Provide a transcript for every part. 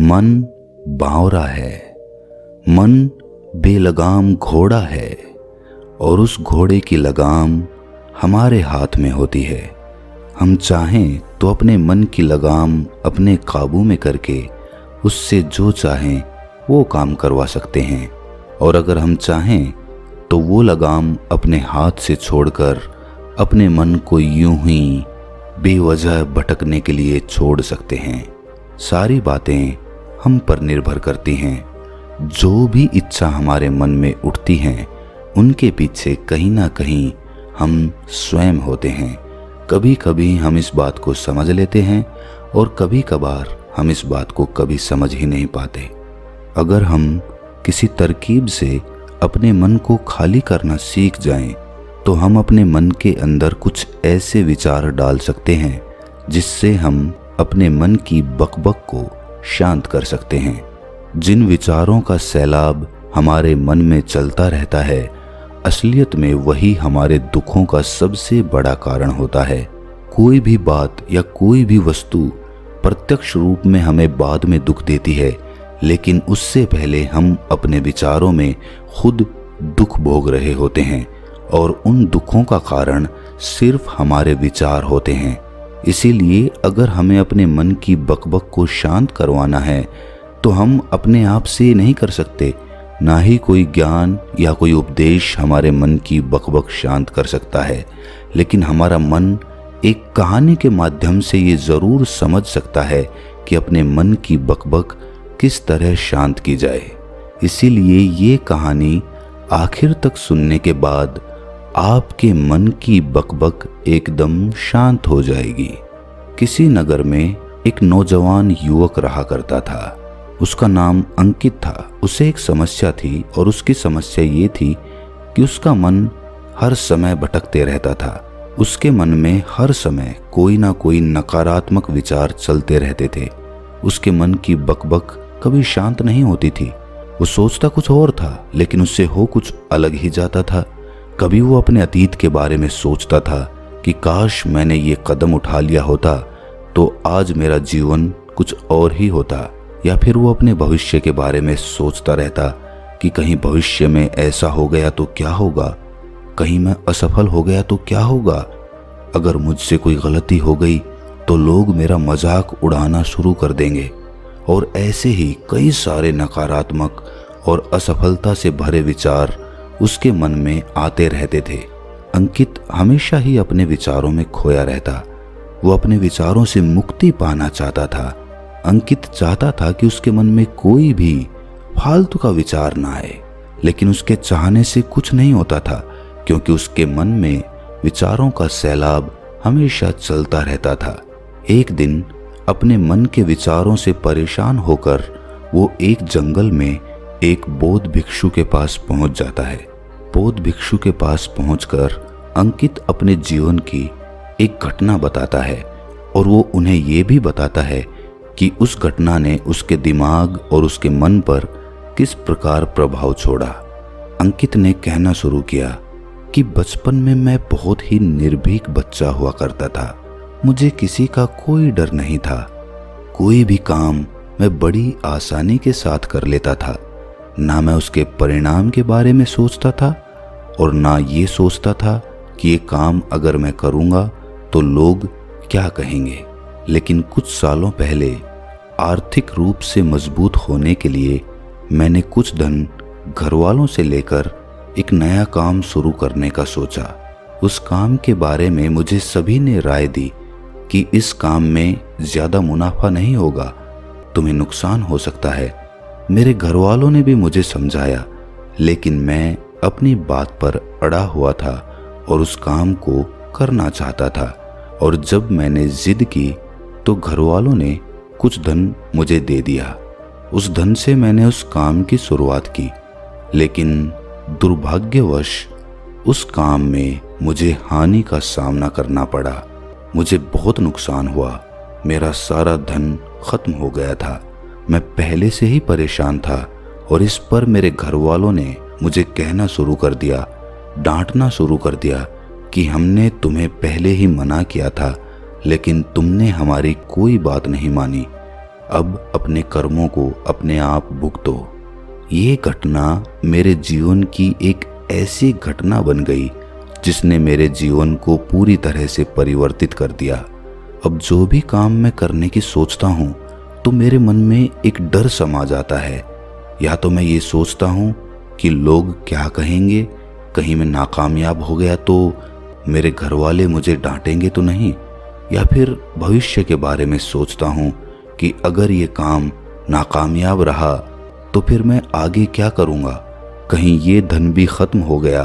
मन बावरा है, मन बेलगाम घोड़ा है और उस घोड़े की लगाम हमारे हाथ में होती है। हम चाहें तो अपने मन की लगाम अपने काबू में करके उससे जो चाहें वो काम करवा सकते हैं, और अगर हम चाहें तो वो लगाम अपने हाथ से छोड़कर अपने मन को यूं ही बेवजह भटकने के लिए छोड़ सकते हैं। सारी बातें हम पर निर्भर करती हैं। जो भी इच्छा हमारे मन में उठती हैं उनके पीछे कहीं ना कहीं हम स्वयं होते हैं। कभी कभी हम इस बात को समझ लेते हैं और कभी कभार हम इस बात को कभी समझ ही नहीं पाते। अगर हम किसी तरकीब से अपने मन को खाली करना सीख जाएं, तो हम अपने मन के अंदर कुछ ऐसे विचार डाल सकते हैं जिससे हम अपने मन की बकबक को शांत कर सकते हैं। जिन विचारों का सैलाब हमारे मन में चलता रहता है, असलियत में वही हमारे दुखों का सबसे बड़ा कारण होता है। कोई भी बात या कोई भी वस्तु प्रत्यक्ष रूप में हमें बाद में दुख देती है, लेकिन उससे पहले हम अपने विचारों में खुद दुख भोग रहे होते हैं और उन दुखों का कारण सिर्फ हमारे विचार होते हैं। इसीलिए अगर हमें अपने मन की बकबक को शांत करवाना है तो हम अपने आप से नहीं कर सकते। ना ही कोई ज्ञान या कोई उपदेश हमारे मन की बकबक शांत कर सकता है, लेकिन हमारा मन एक कहानी के माध्यम से ये ज़रूर समझ सकता है कि अपने मन की बकबक किस तरह शांत की जाए। इसीलिए ये कहानी आखिर तक सुनने के बाद आपके मन की बकबक एकदम शांत हो जाएगी। किसी नगर में एक नौजवान युवक रहा करता था। उसका नाम अंकित था। उसे एक समस्या थी और उसकी समस्या ये थी कि उसका मन हर समय भटकते रहता था। उसके मन में हर समय कोई ना कोई नकारात्मक विचार चलते रहते थे। उसके मन की बकबक कभी शांत नहीं होती थी। वो सोचता कुछ और था लेकिन उससे हो कुछ अलग ही जाता था। कभी वो अपने अतीत के बारे में सोचता था कि काश मैंने ये कदम उठा लिया होता तो आज मेरा जीवन कुछ और ही होता, या फिर वो अपने भविष्य के बारे में सोचता रहता कि कहीं भविष्य में ऐसा हो गया तो क्या होगा, कहीं मैं असफल हो गया तो क्या होगा, अगर मुझसे कोई गलती हो गई तो लोग मेरा मजाक उड़ाना शुरू कर देंगे। और ऐसे ही कई सारे नकारात्मक और असफलता से भरे विचार उसके मन में आते रहते थे। अंकित हमेशा ही अपने विचारों में खोया रहता। वो अपने विचारों से मुक्ति पाना चाहता था। अंकित चाहता था कि उसके मन में कोई भी फालतू का विचार ना आए, लेकिन उसके चाहने से कुछ नहीं होता था, क्योंकि उसके मन में विचारों का सैलाब हमेशा चलता रहता था। एक दिन अपने मन के विचारों से परेशान होकर वो एक जंगल में एक बौद्ध भिक्षु के पास पहुंच जाता है। बौद्ध भिक्षु के पास पहुंचकर अंकित अपने जीवन की एक घटना बताता है और वो उन्हें ये भी बताता है कि उस घटना ने उसके दिमाग और उसके मन पर किस प्रकार प्रभाव छोड़ा। अंकित ने कहना शुरू किया कि बचपन में मैं बहुत ही निर्भीक बच्चा हुआ करता था। मुझे किसी का कोई डर नहीं था। कोई भी काम मैं बड़ी आसानी के साथ कर लेता था। ना मैं उसके परिणाम के बारे में सोचता था और ना ये सोचता था कि ये काम अगर मैं करूँगा तो लोग क्या कहेंगे। लेकिन कुछ सालों पहले आर्थिक रूप से मजबूत होने के लिए मैंने कुछ धन घर वालों से लेकर एक नया काम शुरू करने का सोचा। उस काम के बारे में मुझे सभी ने राय दी कि इस काम में ज़्यादा मुनाफा नहीं होगा, तुम्हें नुकसान हो सकता है। मेरे घर वालों ने भी मुझे समझाया, लेकिन मैं अपनी बात पर अड़ा हुआ था और उस काम को करना चाहता था। और जब मैंने जिद की तो घर वालों ने कुछ धन मुझे दे दिया। उस धन से मैंने उस काम की शुरुआत की, लेकिन दुर्भाग्यवश उस काम में मुझे हानि का सामना करना पड़ा। मुझे बहुत नुकसान हुआ। मेरा सारा धन खत्म हो गया था। मैं पहले से ही परेशान था और इस पर मेरे घर वालों ने मुझे कहना शुरू कर दिया, डांटना शुरू कर दिया कि हमने तुम्हें पहले ही मना किया था, लेकिन तुमने हमारी कोई बात नहीं मानी। अब अपने कर्मों को अपने आप भुगतो। ये घटना मेरे जीवन की एक ऐसी घटना बन गई जिसने मेरे जीवन को पूरी तरह से परिवर्तित कर दिया। अब जो भी काम मैं करने की सोचता हूँ तो मेरे मन में एक डर समा जाता है। या तो मैं ये सोचता हूँ कि लोग क्या कहेंगे, कहीं मैं नाकामयाब हो गया तो मेरे घर वाले मुझे डांटेंगे तो नहीं, या फिर भविष्य के बारे में सोचता हूँ कि अगर ये काम नाकामयाब रहा तो फिर मैं आगे क्या करूँगा, कहीं ये धन भी खत्म हो गया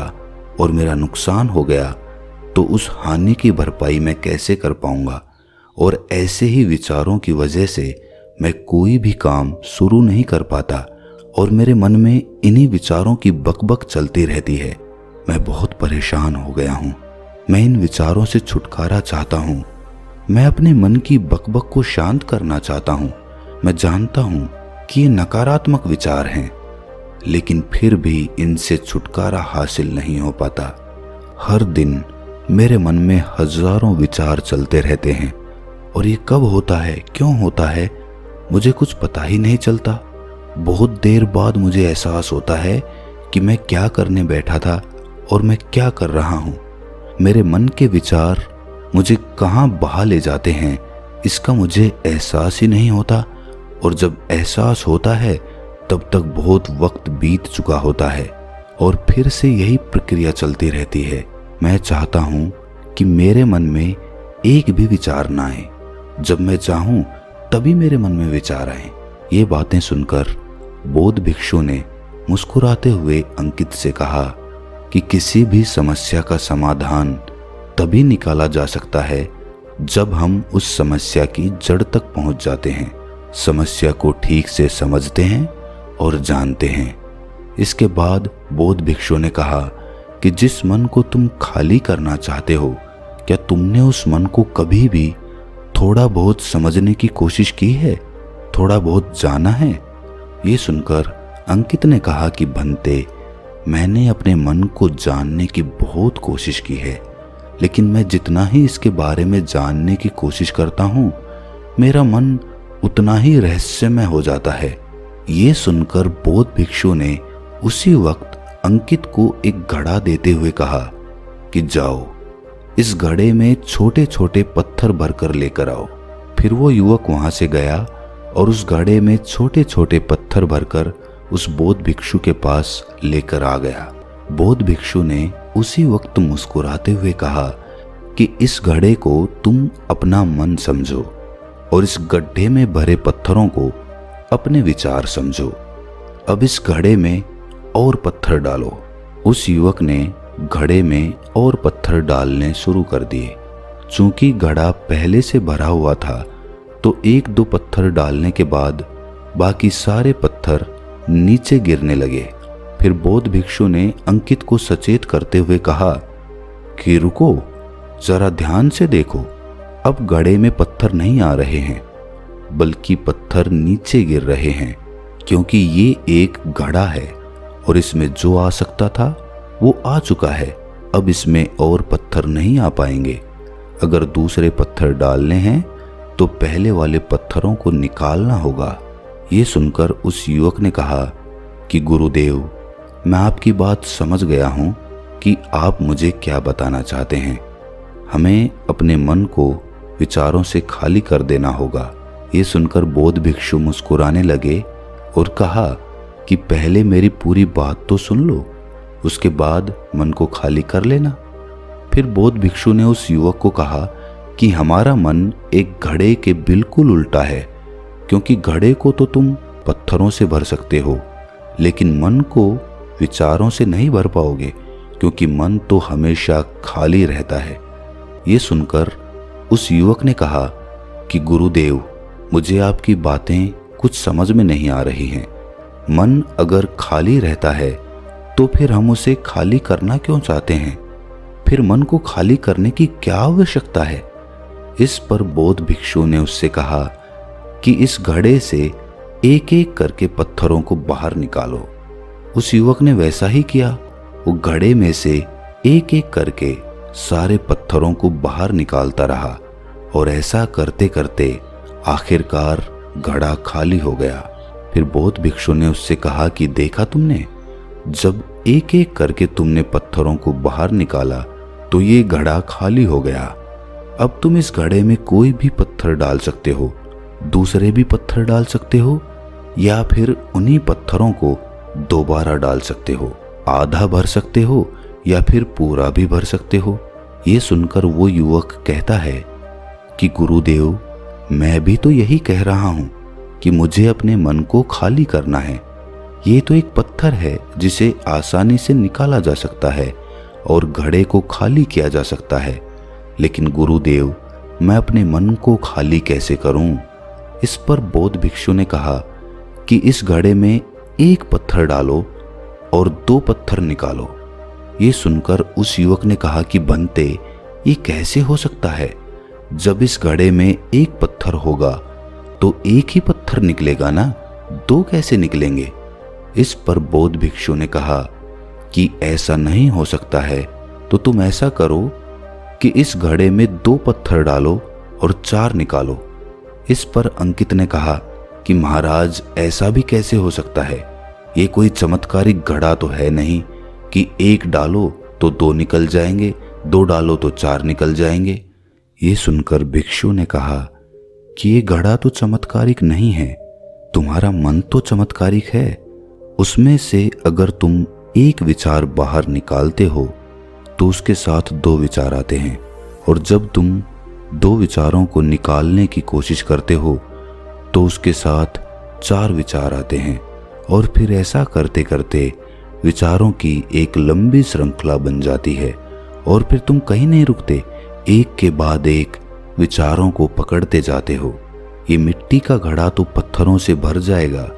और मेरा नुकसान हो गया तो उस हानि की भरपाई मैं कैसे कर पाऊँगा। और ऐसे ही विचारों की वजह से मैं कोई भी काम शुरू नहीं कर पाता और मेरे मन में इन्हीं विचारों की बकबक चलती रहती है। मैं बहुत परेशान हो गया हूँ। मैं इन विचारों से छुटकारा चाहता हूँ। मैं अपने मन की बकबक को शांत करना चाहता हूँ। मैं जानता हूँ कि ये नकारात्मक विचार हैं, लेकिन फिर भी इनसे छुटकारा हासिल नहीं हो पाता। हर दिन मेरे मन में हजारों विचार चलते रहते हैं और ये कब होता है, क्यों होता है, मुझे कुछ पता ही नहीं चलता। बहुत देर बाद मुझे एहसास होता है कि मैं क्या करने बैठा था और मैं क्या कर रहा हूँ। मेरे मन के विचार मुझे कहाँ बहा ले जाते हैं इसका मुझे एहसास ही नहीं होता, और जब एहसास होता है तब तक बहुत वक्त बीत चुका होता है और फिर से यही प्रक्रिया चलती रहती है। मैं चाहता हूँ कि मेरे मन में एक भी विचार ना आए, जब मैं चाहूँ तभी मेरे मन में विचार आए। ये बातें सुनकर बौद्ध भिक्षु ने मुस्कुराते हुए अंकित से कहा कि किसी भी समस्या का समाधान तभी निकाला जा सकता है जब हम उस समस्या की जड़ तक पहुंच जाते हैं, समस्या को ठीक से समझते हैं और जानते हैं। इसके बाद बौद्ध भिक्षु ने कहा कि जिस मन को तुम खाली करना चाहते हो, क्या तुमने उस मन को कभी भी थोड़ा बहुत समझने की कोशिश की है, थोड़ा बहुत जाना है? ये सुनकर अंकित ने कहा कि भंते, मैंने अपने मन को जानने की बहुत कोशिश की है, लेकिन मैं जितना ही इसके बारे में जानने की कोशिश करता हूँ, मेरा मन उतना ही रहस्यमय हो जाता है। ये सुनकर बौद्ध भिक्षु ने उसी वक्त अंकित को एक घड़ा देते हुए कहा कि जाओ, इस घड़े में छोटे छोटे पत्थर भरकर लेकर आओ। फिर वो युवक वहां से गया और उस घड़े में छोटे छोटे पत्थर भरकर उस बौद्ध भिक्षु के पास लेकर आ गया। बौद्ध भिक्षु ने उसी वक्त मुस्कुराते हुए कहा कि इस घड़े को तुम अपना मन समझो और इस गड्ढे में भरे पत्थरों को अपने विचार समझो। अब इस घड़े में और पत्थर डालो। उस युवक ने घड़े में और पत्थर डालने शुरू कर दिए। चूंकि घड़ा पहले से भरा हुआ था तो एक दो पत्थर डालने के बाद बाकी सारे पत्थर नीचे गिरने लगे। फिर बौद्ध भिक्षु ने अंकित को सचेत करते हुए कहा कि रुको, जरा ध्यान से देखो, अब घड़े में पत्थर नहीं आ रहे हैं बल्कि पत्थर नीचे गिर रहे हैं, क्योंकि ये एक घड़ा है और इसमें जो आ सकता था वो आ चुका है। अब इसमें और पत्थर नहीं आ पाएंगे। अगर दूसरे पत्थर डालने हैं तो पहले वाले पत्थरों को निकालना होगा। ये सुनकर उस युवक ने कहा कि गुरुदेव, मैं आपकी बात समझ गया हूँ कि आप मुझे क्या बताना चाहते हैं। हमें अपने मन को विचारों से खाली कर देना होगा। ये सुनकर बौद्ध भिक्षु मुस्कुराने लगे और कहा कि पहले मेरी पूरी बात तो सुन लो, उसके बाद मन को खाली कर लेना। फिर बौद्ध भिक्षु ने उस युवक को कहा कि हमारा मन एक घड़े के बिल्कुल उल्टा है, क्योंकि घड़े को तो तुम पत्थरों से भर सकते हो, लेकिन मन को विचारों से नहीं भर पाओगे, क्योंकि मन तो हमेशा खाली रहता है। ये सुनकर उस युवक ने कहा कि गुरुदेव, मुझे आपकी बातें कुछ समझ में नहीं आ रही हैं। मन अगर खाली रहता है तो फिर हम उसे खाली करना क्यों चाहते हैं? फिर मन को खाली करने की क्या आवश्यकता है? इस पर बौद्ध भिक्षु ने उससे कहा कि इस घड़े से एक एक करके पत्थरों को बाहर निकालो। उस युवक ने वैसा ही किया। वो घड़े में से एक एक करके सारे पत्थरों को बाहर निकालता रहा और ऐसा करते करते आखिरकार घड़ा खाली हो गया। फिर बौद्ध भिक्षु ने उससे कहा कि देखा तुमने, जब एक एक करके तुमने पत्थरों को बाहर निकाला तो ये घड़ा खाली हो गया। अब तुम इस घड़े में कोई भी पत्थर डाल सकते हो, दूसरे भी पत्थर डाल सकते हो, या फिर उन्हीं पत्थरों को दोबारा डाल सकते हो। आधा भर सकते हो या फिर पूरा भी भर सकते हो। ये सुनकर वो युवक कहता है कि गुरुदेव, मैं भी तो यही कह रहा हूं कि मुझे अपने मन को खाली करना है। ये तो एक पत्थर है जिसे आसानी से निकाला जा सकता है और घड़े को खाली किया जा सकता है, लेकिन गुरुदेव, मैं अपने मन को खाली कैसे करूं? इस पर बौद्ध भिक्षु ने कहा कि इस घड़े में एक पत्थर डालो और 2 पत्थर निकालो। ये सुनकर उस युवक ने कहा कि बनते, ये कैसे हो सकता है? जब इस घड़े में एक पत्थर होगा तो एक ही पत्थर निकलेगा ना, 2 कैसे निकलेंगे? इस पर बौद्ध भिक्षु ने कहा कि ऐसा नहीं हो सकता है, तो तुम ऐसा करो कि इस घड़े में 2 पत्थर डालो और 4 निकालो। इस पर अंकित ने कहा कि महाराज, ऐसा भी कैसे हो सकता है? ये कोई चमत्कारिक घड़ा तो है नहीं कि 1 डालो तो 2 निकल जाएंगे, 2 डालो तो 4 निकल जाएंगे। ये सुनकर भिक्षु ने कहा कि ये घड़ा तो चमत्कारिक नहीं है, तुम्हारा मन तो चमत्कारिक है। उसमें से अगर तुम एक विचार बाहर निकालते हो तो उसके साथ 2 विचार आते हैं, और जब तुम 2 विचारों को निकालने की कोशिश करते हो तो उसके साथ 4 विचार आते हैं, और फिर ऐसा करते करते विचारों की एक लंबी श्रृंखला बन जाती है, और फिर तुम कहीं नहीं रुकते, एक के बाद एक विचारों को पकड़ते जाते हो। ये मिट्टी का घड़ा तो पत्थरों से भर जाएगा,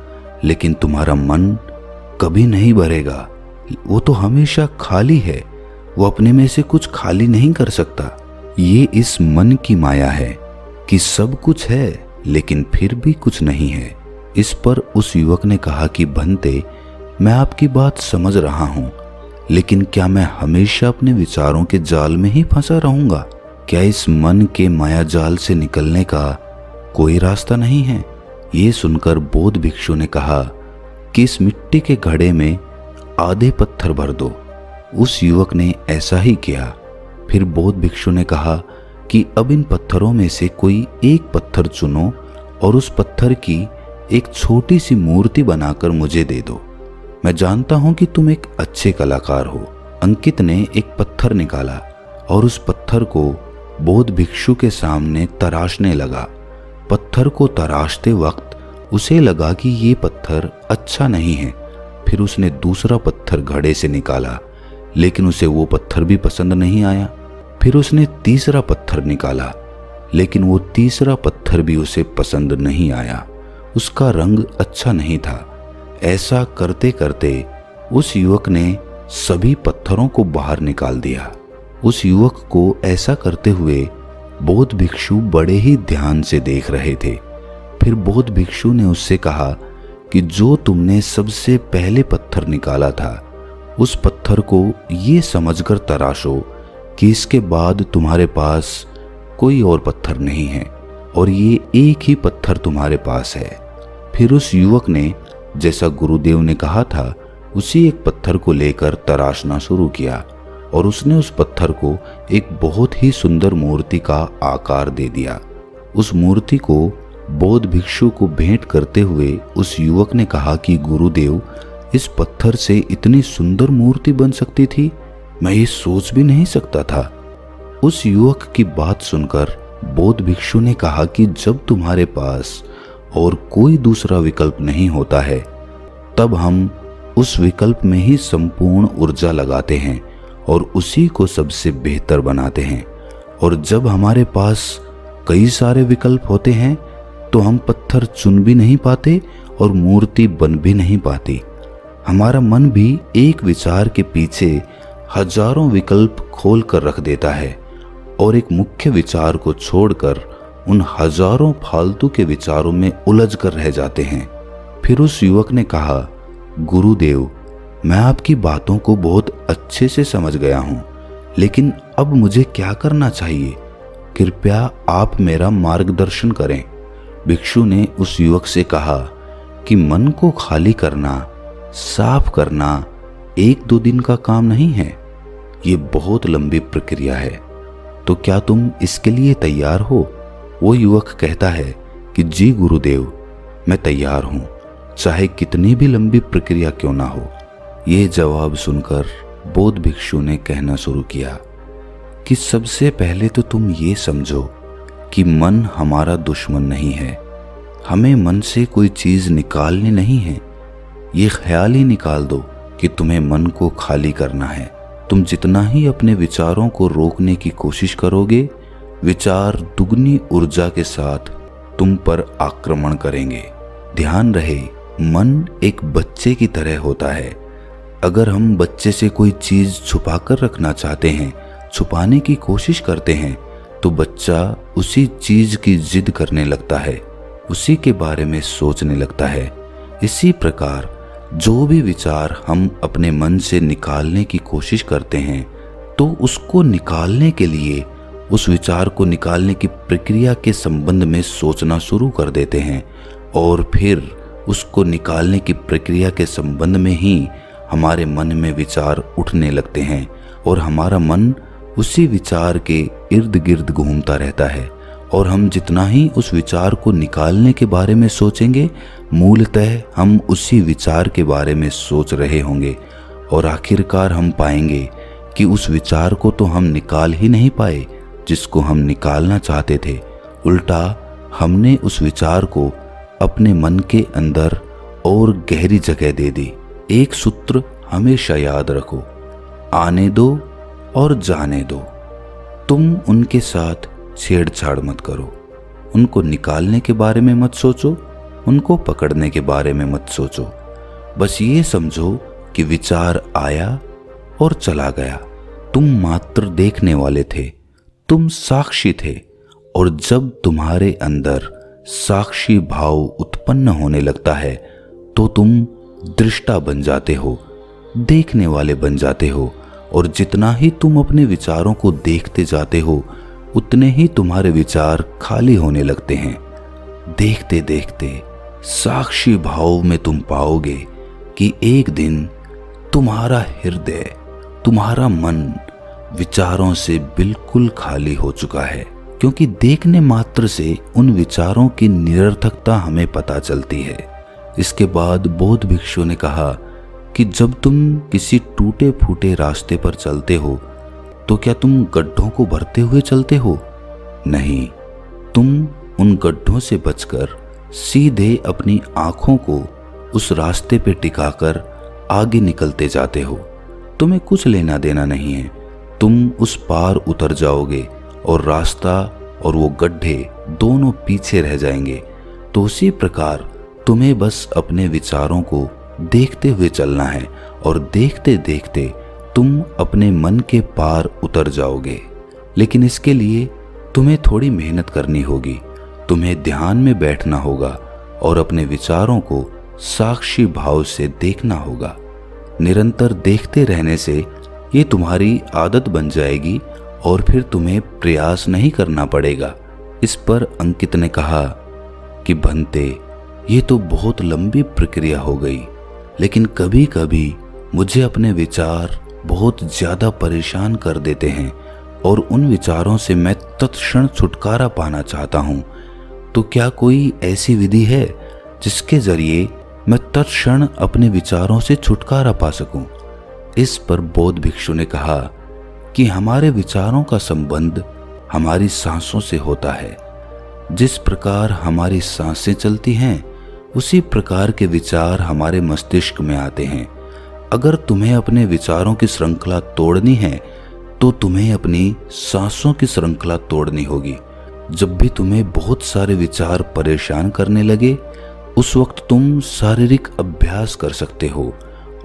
लेकिन तुम्हारा मन कभी नहीं भरेगा। वो तो हमेशा खाली है, वो अपने में से कुछ खाली नहीं कर सकता। ये इस मन की माया है कि सब कुछ है लेकिन फिर भी कुछ नहीं है। इस पर उस युवक ने कहा कि बनते, मैं आपकी बात समझ रहा हूं, लेकिन क्या मैं हमेशा अपने विचारों के जाल में ही फंसा रहूंगा? क्या इस मन के माया जाल से निकलने का कोई रास्ता नहीं है? ये सुनकर बौद्ध भिक्षु ने कहा कि इस मिट्टी के घड़े में आधे पत्थर भर दो। उस युवक ने ऐसा ही किया। फिर बौद्ध भिक्षु ने कहा कि अब इन पत्थरों में से कोई एक पत्थर चुनो और उस पत्थर की एक छोटी सी मूर्ति बनाकर मुझे दे दो। मैं जानता हूं कि तुम एक अच्छे कलाकार हो। अंकित ने एक पत्थर निकाला और उस पत्थर को बौद्ध भिक्षु के सामने तराशने लगा। पत्थर को तराशते वक्त उसे लगा कि ये पत्थर अच्छा नहीं है। फिर उसने दूसरा पत्थर घड़े से निकाला, लेकिन उसे वो पत्थर भी पसंद नहीं आया। फिर उसने तीसरा पत्थर निकाला, लेकिन वो तीसरा पत्थर भी उसे पसंद नहीं आया। उसका रंग अच्छा नहीं था। ऐसा करते करते उस युवक ने सभी पत्थरों को बाहर निकाल दिया। उस युवक को ऐसा करते हुए बौद्ध भिक्षु बड़े ही ध्यान से देख रहे थे। फिर बौद्ध भिक्षु ने उससे कहा कि जो तुमने सबसे पहले पत्थर निकाला था, उस पत्थर को ये समझकर तराशो कि इसके बाद तुम्हारे पास कोई और पत्थर नहीं है और ये एक ही पत्थर तुम्हारे पास है। फिर उस युवक ने जैसा गुरुदेव ने कहा था उसी एक पत्थर को लेकर तराशना शुरू किया और उसने उस पत्थर को एक बहुत ही सुंदर मूर्ति का आकार दे दिया। उस मूर्ति को बौद्ध भिक्षु को भेंट करते हुए उस युवक ने कहा कि गुरुदेव, इस पत्थर से इतनी सुंदर मूर्ति बन सकती थी, मैं ये सोच भी नहीं सकता था। उस युवक की बात सुनकर बौद्ध भिक्षु ने कहा कि जब तुम्हारे पास और कोई दूसरा विकल्प नहीं होता है, तब हम उस विकल्प में ही संपूर्ण ऊर्जा लगाते हैं और उसी को सबसे बेहतर बनाते हैं। और जब हमारे पास कई सारे विकल्प होते हैं तो हम पत्थर चुन भी नहीं पाते और मूर्ति बन भी नहीं पाती। हमारा मन भी एक विचार के पीछे हजारों विकल्प खोल कर रख देता है और एक मुख्य विचार को छोड़कर उन हजारों फालतू के विचारों में उलझ कर रह जाते हैं। फिर उस युवक ने कहा, गुरुदेव, मैं आपकी बातों को बहुत अच्छे से समझ गया हूँ, लेकिन अब मुझे क्या करना चाहिए? कृपया आप मेरा मार्गदर्शन करें। भिक्षु ने उस युवक से कहा कि मन को खाली करना, साफ करना 1-2 दिन का काम नहीं है, ये बहुत लंबी प्रक्रिया है। तो क्या तुम इसके लिए तैयार हो? वो युवक कहता है कि जी गुरुदेव, मैं तैयार हूं, चाहे कितनी भी लंबी प्रक्रिया क्यों ना हो। ये जवाब सुनकर बौद्ध भिक्षु ने कहना शुरू किया कि सबसे पहले तो तुम ये समझो कि मन हमारा दुश्मन नहीं है। हमें मन से कोई चीज निकालनी नहीं है। ये ख्याल ही निकाल दो कि तुम्हें मन को खाली करना है। तुम जितना ही अपने विचारों को रोकने की कोशिश करोगे, विचार दुगनी ऊर्जा के साथ तुम पर आक्रमण करेंगे। ध्यान रहे, मन एक बच्चे की तरह होता है। अगर हम बच्चे से कोई चीज छुपा कर रखना चाहते हैं, छुपाने की कोशिश करते हैं, तो बच्चा उसी चीज की जिद करने लगता है, उसी के बारे में सोचने लगता है। इसी प्रकार जो भी विचार हम अपने मन से निकालने की कोशिश करते हैं, तो उसको निकालने के लिए, उस विचार को निकालने की प्रक्रिया के संबंध में सोचना शुरू कर देते हैं, और फिर उसको निकालने की प्रक्रिया के संबंध में ही हमारे मन में विचार उठने लगते हैं, और हमारा मन उसी विचार के इर्द गिर्द घूमता रहता है। और हम जितना ही उस विचार को निकालने के बारे में सोचेंगे, मूलतः हम उसी विचार के बारे में सोच रहे होंगे, और आखिरकार हम पाएंगे कि उस विचार को तो हम निकाल ही नहीं पाए जिसको हम निकालना चाहते थे। उल्टा हमने उस विचार को अपने मन के अंदर और गहरी जगह दे दी। एक सूत्र हमेशा याद रखो, आने दो और जाने दो। तुम उनके साथ छेड़छाड़ मत करो। उनको निकालने के बारे में मत सोचो, उनको पकड़ने के बारे में मत सोचो। बस ये समझो कि विचार आया और चला गया। तुम मात्र देखने वाले थे, तुम साक्षी थे। और जब तुम्हारे अंदर साक्षी भाव उत्पन्न होने लगता है, तो तुम दृष्टा बन जाते हो, देखने वाले बन जाते हो। और जितना ही तुम अपने विचारों को देखते जाते हो, उतने ही तुम्हारे विचार खाली होने लगते हैं। देखते देखते साक्षी भाव में तुम पाओगे कि एक दिन तुम्हारा हृदय, तुम्हारा मन विचारों से बिल्कुल खाली हो चुका है। क्योंकि देखने मात्र से उन विचारों की निरर्थकता हमें पता चलती है। इसके बाद बौद्ध भिक्षु ने कहा कि जब तुम किसी टूटे फूटे रास्ते पर चलते हो, तो क्या तुम गड्ढों को भरते हुए चलते हो? नहीं, तुम उन गड्ढों से बचकर सीधे अपनी आंखों को उस रास्ते पे टिकाकर आगे निकलते जाते हो। तुम्हें कुछ लेना देना नहीं है। तुम उस पार उतर जाओगे और रास्ता और वो गड्ढे दोनों पीछे रह जाएंगे। तो उसी प्रकार तुम्हें बस अपने विचारों को देखते हुए चलना है, और देखते देखते तुम अपने मन के पार उतर जाओगे। लेकिन इसके लिए तुम्हें थोड़ी मेहनत करनी होगी। तुम्हें ध्यान में बैठना होगा और अपने विचारों को साक्षी भाव से देखना होगा। निरंतर देखते रहने से ये तुम्हारी आदत बन जाएगी और फिर तुम्हें प्रयास नहीं करना पड़ेगा। इस पर अंकित ने कहा कि भंते, ये तो बहुत लंबी प्रक्रिया हो गई, लेकिन कभी कभी मुझे अपने विचार बहुत ज्यादा परेशान कर देते हैं और उन विचारों से मैं तत्क्षण छुटकारा पाना चाहता हूँ। तो क्या कोई ऐसी विधि है जिसके जरिए मैं तत्क्षण अपने विचारों से छुटकारा पा सकूं? इस पर बौद्ध भिक्षु ने कहा कि हमारे विचारों का संबंध हमारी सांसों से होता है। जिस प्रकार हमारी सांसें चलती हैं, उसी प्रकार के विचार हमारे मस्तिष्क में आते हैं। अगर तुम्हें अपने विचारों की श्रृंखला तोड़नी है, तो तुम्हें अपनी सांसों की श्रृंखला तोड़नी होगी। जब भी तुम्हें बहुत सारे विचार परेशान करने लगे, उस वक्त तुम शारीरिक अभ्यास कर सकते हो,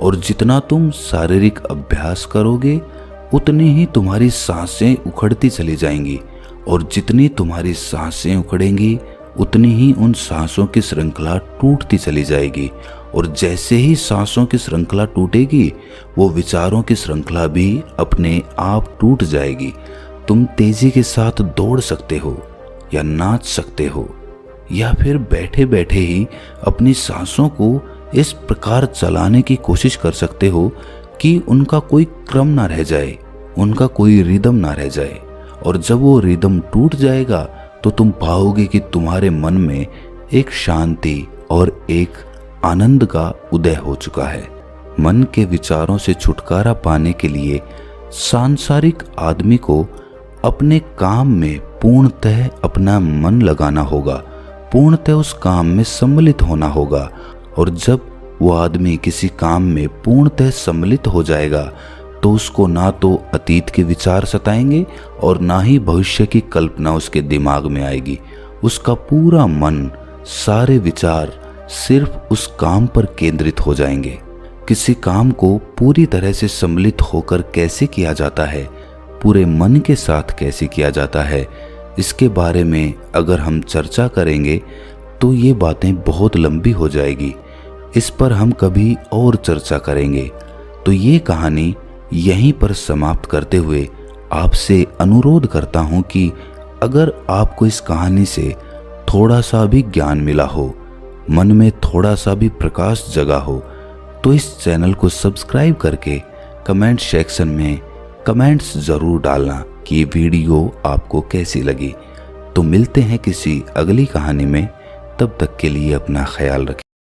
और जितना तुम शारीरिक अभ्यास करोगे, उतनी ही तुम्हारी सांसें उखड़ती चली जाएंगी, और जितनी तुम्हारी सांसें उखड़ेंगी, उतनी ही उन सांसों की श्रृंखला टूटती चली जाएगी। और जैसे ही सांसों की श्रृंखला टूटेगी, वो विचारों की श्रृंखला भी अपने आप टूट जाएगी। तुम तेजी के साथ दौड़ सकते हो या नाच सकते हो, या फिर बैठे बैठे ही अपनी सांसों को इस प्रकार चलाने की कोशिश कर सकते हो कि उनका कोई क्रम ना रह जाए, उनका कोई रिदम ना रह जाए। और जब वो रिदम टूट जाएगा तो तुम पाओगे कि तुम्हारे मन में एक शांति और एक आनंद का उदय हो चुका है। मन के विचारों से छुटकारा पाने के लिए सांसारिक आदमी को अपने काम में पूर्णतः अपना मन लगाना होगा, पूर्णतः उस काम में सम्मिलित होना होगा। और जब वो आदमी किसी काम में पूर्णतः सम्मिलित हो जाएगा तो उसको ना तो अतीत के विचार सताएंगे और ना ही भविष्य की कल्पना उसके दिमाग में आएगी। उसका पूरा मन, सारे विचार सिर्फ उस काम पर केंद्रित हो जाएंगे। किसी काम को पूरी तरह से सम्मिलित होकर कैसे किया जाता है, पूरे मन के साथ कैसे किया जाता है, इसके बारे में अगर हम चर्चा करेंगे तो ये बातें बहुत लंबी हो जाएगी। इस पर हम कभी और चर्चा करेंगे। तो ये कहानी यहीं पर समाप्त करते हुए आपसे अनुरोध करता हूँ कि अगर आपको इस कहानी से थोड़ा सा भी ज्ञान मिला हो, मन में थोड़ा सा भी प्रकाश जगा हो, तो इस चैनल को सब्सक्राइब करके कमेंट सेक्शन में कमेंट्स ज़रूर डालना कि ये वीडियो आपको कैसी लगी। तो मिलते हैं किसी अगली कहानी में, तब तक के लिए अपना ख्याल रखें।